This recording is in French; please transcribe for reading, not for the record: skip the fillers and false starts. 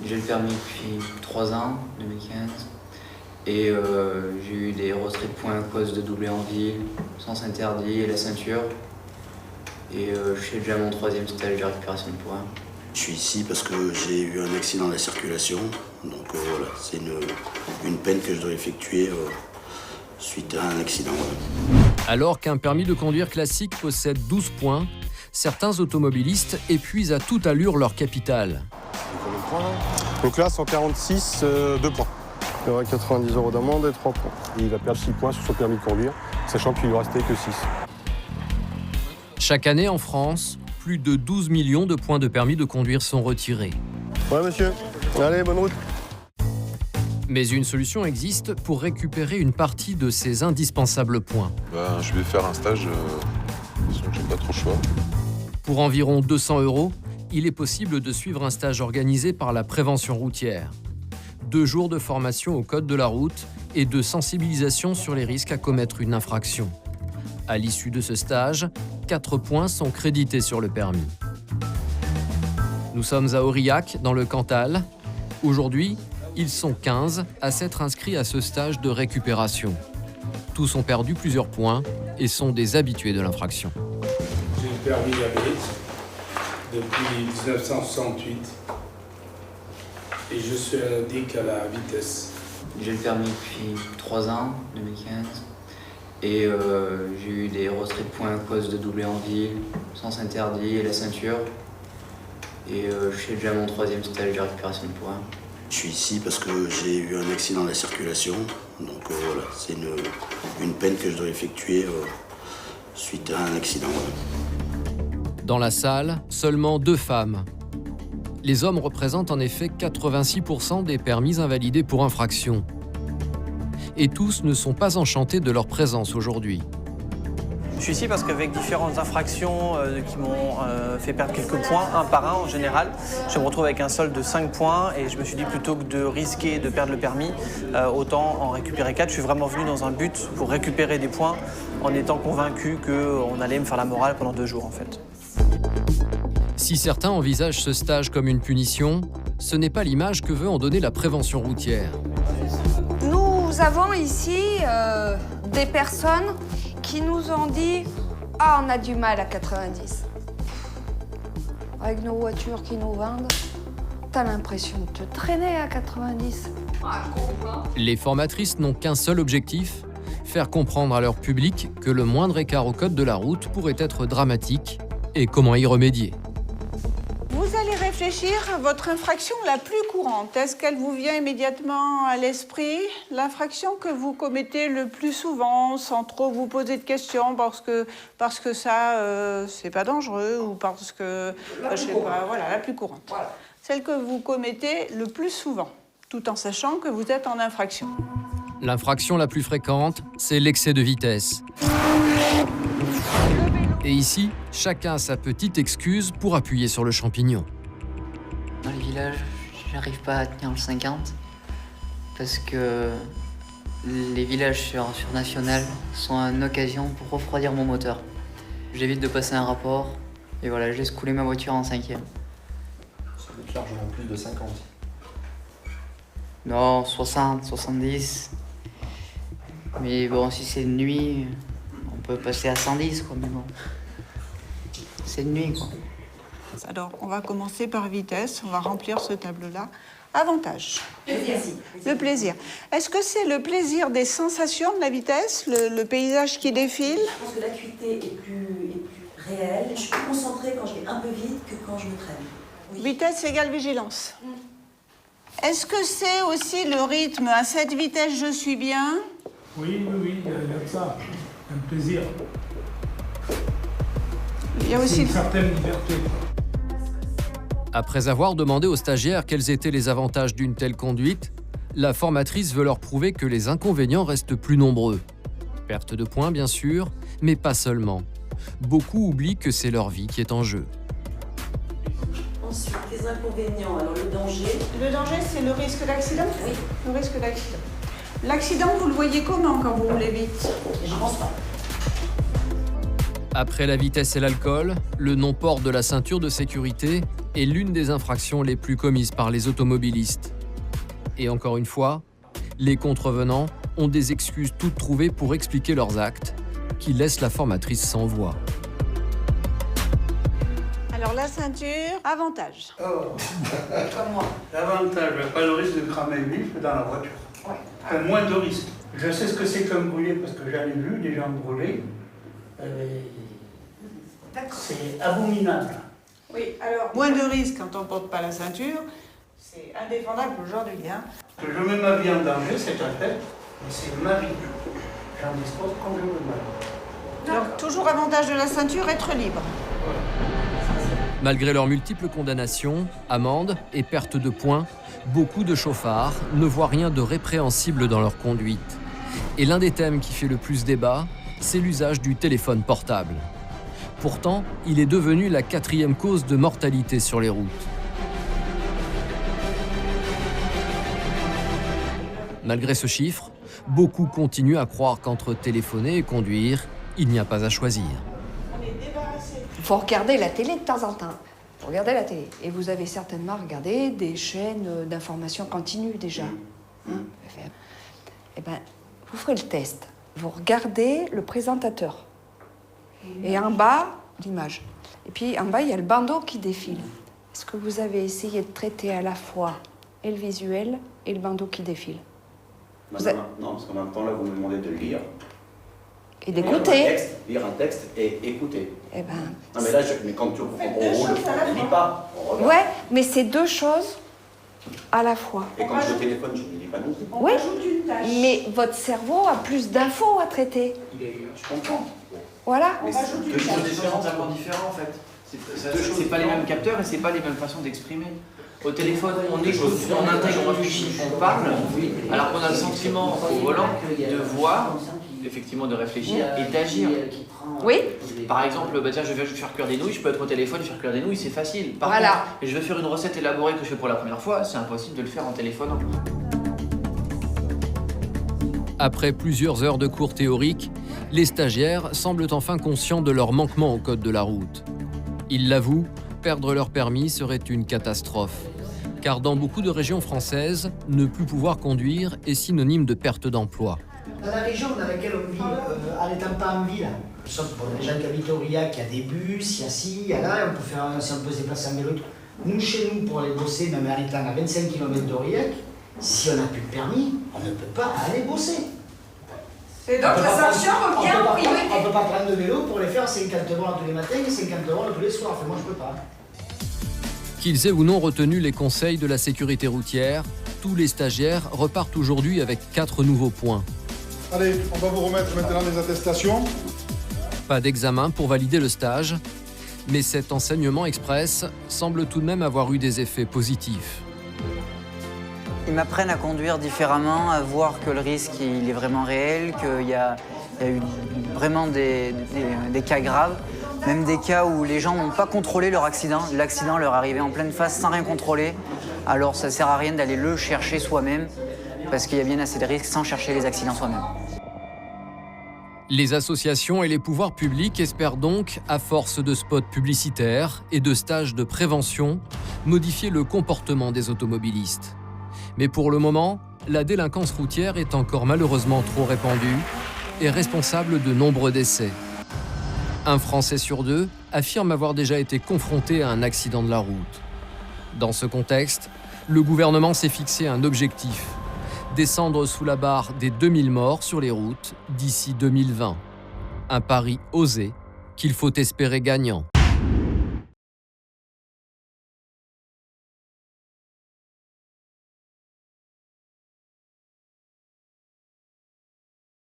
J'ai le permis depuis 3 ans, 2015. Et j'ai eu des retraits de points à cause de doubler en ville, sens interdit et la ceinture. Et je fais déjà mon 3e stage de récupération de points. Je suis ici parce que j'ai eu un accident de la circulation. Donc voilà, c'est une peine que je dois effectuer suite à un accident. Voilà. Alors qu'un permis de conduire classique possède 12 points, certains automobilistes épuisent à toute allure leur capital. Donc là, 146, 2 points. Il y aura 90 € d'amende et 3 points. Il va perdre 6 points sur son permis de conduire, sachant qu'il lui restait que 6. Chaque année en France, plus de 12 millions de points de permis de conduire sont retirés. Ouais, monsieur. Allez, bonne route. Mais une solution existe pour récupérer une partie de ces indispensables points. Je vais faire un stage, disons que j'ai pas trop le choix. Pour environ 200 €, il est possible de suivre un stage organisé par la prévention routière. 2 jours de formation au code de la route et de sensibilisation sur les risques à commettre une infraction. À l'issue de ce stage, 4 points sont crédités sur le permis. Nous sommes à Aurillac, dans le Cantal. Aujourd'hui, ils sont 15 à s'être inscrits à ce stage de récupération. Tous ont perdu plusieurs points et sont des habitués de l'infraction. J'ai le permis à B depuis 1968 et je suis indique à la vitesse. J'ai le permis depuis 3 ans, 2015. Et j'ai eu des retraits de points à cause de doubler en ville, sens interdit et la ceinture. Et je fais déjà mon 3e stage de récupération de points. Je suis ici parce que j'ai eu un accident de la circulation. Donc voilà, c'est une peine que je dois effectuer suite à un accident. Voilà. Dans la salle, seulement 2 femmes. Les hommes représentent en effet 86% des permis invalidés pour infraction. Et tous ne sont pas enchantés de leur présence aujourd'hui. Je suis ici parce qu'avec différentes infractions qui m'ont fait perdre quelques points, un par un en général, je me retrouve avec un solde de 5 points et je me suis dit plutôt que de risquer de perdre le permis, autant en récupérer 4. Je suis vraiment venu dans un but pour récupérer des points en étant convaincu qu'on allait me faire la morale pendant 2 jours en fait. Si certains envisagent ce stage comme une punition, ce n'est pas l'image que veut en donner la prévention routière. Nous avons ici des personnes qui nous ont dit « Ah, on a du mal à 90 ». Avec nos voitures qui nous vendent, t'as l'impression de te traîner à 90. Les formatrices n'ont qu'un seul objectif, faire comprendre à leur public que le moindre écart au code de la route pourrait être dramatique et comment y remédier. Vous allez réfléchir à votre infraction la plus courante. Est-ce qu'elle vous vient immédiatement à l'esprit? L'infraction que vous commettez le plus souvent, sans trop vous poser de questions, parce que ça, c'est pas dangereux, ou parce que, je sais pas, voilà, la plus courante. Voilà. Celle que vous commettez le plus souvent, tout en sachant que vous êtes en infraction. L'infraction la plus fréquente, c'est l'excès de vitesse. Et ici, chacun a sa petite excuse pour appuyer sur le champignon. Dans les villages, j'arrive pas à tenir le 50 parce que les villages sur National sont une occasion pour refroidir mon moteur. J'évite de passer un rapport et voilà, je laisse couler ma voiture en 5e. Ça doit être largement plus de 50. Non, 60, 70. Mais bon, si c'est de nuit, on peut passer à 110, quoi, mais bon. C'est de nuit, quoi. Alors, on va commencer par vitesse. On va remplir ce tableau-là. Avantage. Plaisir. Le plaisir. Est-ce que c'est le plaisir des sensations de la vitesse, le paysage qui défile? Je pense que l'acuité est plus réelle. Je suis plus concentrée quand je vais un peu vite que quand je me traîne. Oui. Vitesse égale vigilance. Est-ce que c'est aussi le rythme? À cette vitesse, je suis bien? Oui, il y a ça. Un plaisir. Il y a aussi une certaine liberté. Après avoir demandé aux stagiaires quels étaient les avantages d'une telle conduite, la formatrice veut leur prouver que les inconvénients restent plus nombreux. Perte de points, bien sûr, mais pas seulement. Beaucoup oublient que c'est leur vie qui est en jeu. Ensuite, les inconvénients. Alors, le danger. Le danger, c'est le risque d'accident? Oui. Le risque d'accident. L'accident, vous le voyez comment quand vous roulez vite? Je pense pas. Après la vitesse et l'alcool, le non-port de la ceinture de sécurité est l'une des infractions les plus commises par les automobilistes. Et encore une fois, les contrevenants ont des excuses toutes trouvées pour expliquer leurs actes, qui laissent la formatrice sans voix. Alors la ceinture, avantage. Comme moi. L'avantage, pas le risque de cramer le vif dans la voiture. Ouais. Enfin, moins de risques. Je sais ce que c'est qu'un brûlé parce que j'en ai vu des gens brûlés. C'est abominable. Oui, alors moins de risques quand on ne porte pas la ceinture. C'est indéfendable aujourd'hui. Hein. Que je mets ma vie en danger, c'est un fait, mais c'est ma vie. J'en dispose quand je veux mal. Donc toujours avantage de la ceinture, être libre. Malgré leurs multiples condamnations, amendes et pertes de points, beaucoup de chauffards ne voient rien de répréhensible dans leur conduite. Et l'un des thèmes qui fait le plus débat, c'est l'usage du téléphone portable. Pourtant, il est devenu la 4e cause de mortalité sur les routes. Malgré ce chiffre, beaucoup continuent à croire qu'entre téléphoner et conduire, il n'y a pas à choisir. Il faut regarder la télé de temps en temps. Il faut regarder la télé. Et vous avez certainement regardé des chaînes d'information continue déjà. Hein? Eh bien, vous ferez le test. Vous regardez le présentateur. Et en bas, l'image. Et puis en bas, il y a le bandeau qui défile. Est-ce que vous avez essayé de traiter à la fois et le visuel et le bandeau qui défile? Non, parce qu'en même temps, là, vous me demandez de lire. Et d'écouter. Lire un texte et écouter. Eh ben. Non, mais là, mais quand on roule, on ne lit pas. Ouais, mais c'est deux choses à la fois. Et quand je téléphone, je ne lis pas non plus. Oui, mais votre cerveau a plus d'infos à traiter. Je comprends. Voilà. Mais C'est deux choses différentes, différents en fait. C'est pas les mêmes capteurs et c'est pas les mêmes façons d'exprimer. Au téléphone, on écoute, on intègre, on réfléchit, on parle, alors qu'on a le sentiment au volant de voir, effectivement de réfléchir et d'agir. Oui. Par exemple, bah tiens, je vais faire cuire des nouilles, je peux être au téléphone et faire cuire des nouilles, c'est facile. Par voilà. contre, je vais faire une recette élaborée que je fais pour la première fois, c'est impossible de le faire en téléphonant. Après plusieurs heures de cours théoriques, les stagiaires semblent enfin conscients de leur manquement au code de la route. Ils l'avouent, perdre leur permis serait une catastrophe. Car dans beaucoup de régions françaises, ne plus pouvoir conduire est synonyme de perte d'emploi. Dans la région dans laquelle on vit, en n'étant pas en ville, sauf pour les gens qui habitent au Aurillac, il y a des bus, il y a ci, il y a là, si on peut se déplacer en vélo. Nous, chez nous, pour aller bosser, même en étant à 25 km d'Aurillac, si on n'a plus de permis, on ne peut pas aller bosser. Et donc la sanction revient en priorité. On ne peut pas prendre de vélo pour les faire 50 € tous les matins et 50 € tous les soirs. Enfin, moi, je ne peux pas. Qu'ils aient ou non retenu les conseils de la sécurité routière, tous les stagiaires repartent aujourd'hui avec 4 nouveaux points. Allez, on va vous remettre maintenant les attestations. Pas d'examen pour valider le stage, mais cet enseignement express semble tout de même avoir eu des effets positifs. Ils m'apprennent à conduire différemment, à voir que le risque il est vraiment réel, qu'il y a eu vraiment des cas graves, même des cas où les gens n'ont pas contrôlé leur accident. L'accident leur est arrivé en pleine face sans rien contrôler. Alors ça ne sert à rien d'aller le chercher soi-même, parce qu'il y a bien assez de risques sans chercher les accidents soi-même. Les associations et les pouvoirs publics espèrent donc, à force de spots publicitaires et de stages de prévention, modifier le comportement des automobilistes. Mais pour le moment, la délinquance routière est encore malheureusement trop répandue et responsable de nombreux décès. Un Français sur 2 affirme avoir déjà été confronté à un accident de la route. Dans ce contexte, le gouvernement s'est fixé un objectif: descendre sous la barre des 2000 morts sur les routes d'ici 2020. Un pari osé qu'il faut espérer gagnant.